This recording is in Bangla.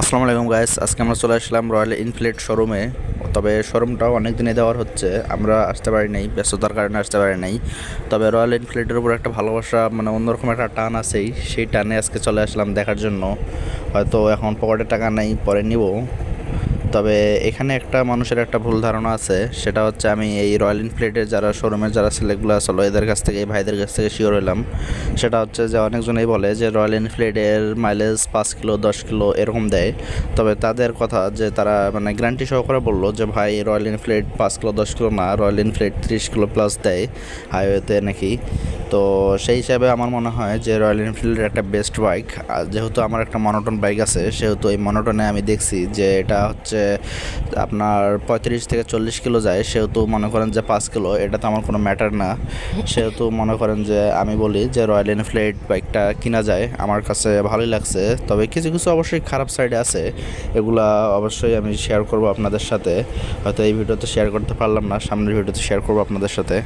আসসালামু আলাইকুম গাইস, আজকে আমরা চলে আসলাম রয়্যাল এনফিল্ড শোরুমে। তবে শোরুমটাও অনেক দিনে দেওয়ার হচ্ছে, আমরা আসতে পারি নাই, ব্যস্ততার কারণে আসতে পারি নাই। তবে রয়্যাল এনফিল্ডের উপর একটা ভালোবাসা, মানে অন্যরকম একটা টান আছেই, সেই টানে আজকে চলে আসলাম দেখার জন্য। হয়তো এখন পকেটে টাকা নেই, পরে নিব। তবে এখানে একটা মানুষের একটা ভুল ধারণা আছে, সেটা হচ্ছে আমি এই রয়্যাল এনফিল্ডের যারা শোরুমের যারা ছেলেগুলো আসলো এদের কাছ থেকে, এই ভাইদের কাছ থেকে শিওর হলাম। সেটা হচ্ছে যে অনেকজনেই বলে যে রয়্যাল এনফিল্ডের মাইলেজ 5 কিলো 10 কিলো এরকম দেয়। তবে তাদের কথা যে তারা মানে গ্যারান্টি সহকারে বললো যে ভাই রয়্যাল এনফিল্ড 5 কিলো 10 কিলো না, রয়্যাল এনফিল্ড 30 কিলো প্লাস দেয় হাইওয়েতে নাকি। তো সেই হিসাবে আমার মনে হয় যে রয়্যাল এনফিল্ডের একটা বেস্ট বাইক। আর যেহেতু আমার একটা মনোটন বাইক আছে, সেহেতু এই মনোটনে আমি দেখছি যে এটা হচ্ছে আপনার 35 থেকে 40 কিলো যায়, সেহেতু মনে করেন যে 5 কিলো এটা তো আমার কোনো ম্যাটার না। সেহেতু মনে করেন যে আমি বলি যে রয়্যাল এনফিল্ড বাইকটা কিনা যায়, আমার কাছে ভালোই লাগছে। তবে কিছু কিছু অবশ্যই খারাপ সাইডে আছে, এগুলা অবশ্যই আমি শেয়ার করব আপনাদের সাথে। হয়তো এই ভিডিওতে শেয়ার করতে পারলাম না, সামনের ভিডিওতে শেয়ার করব আপনাদের সাথে।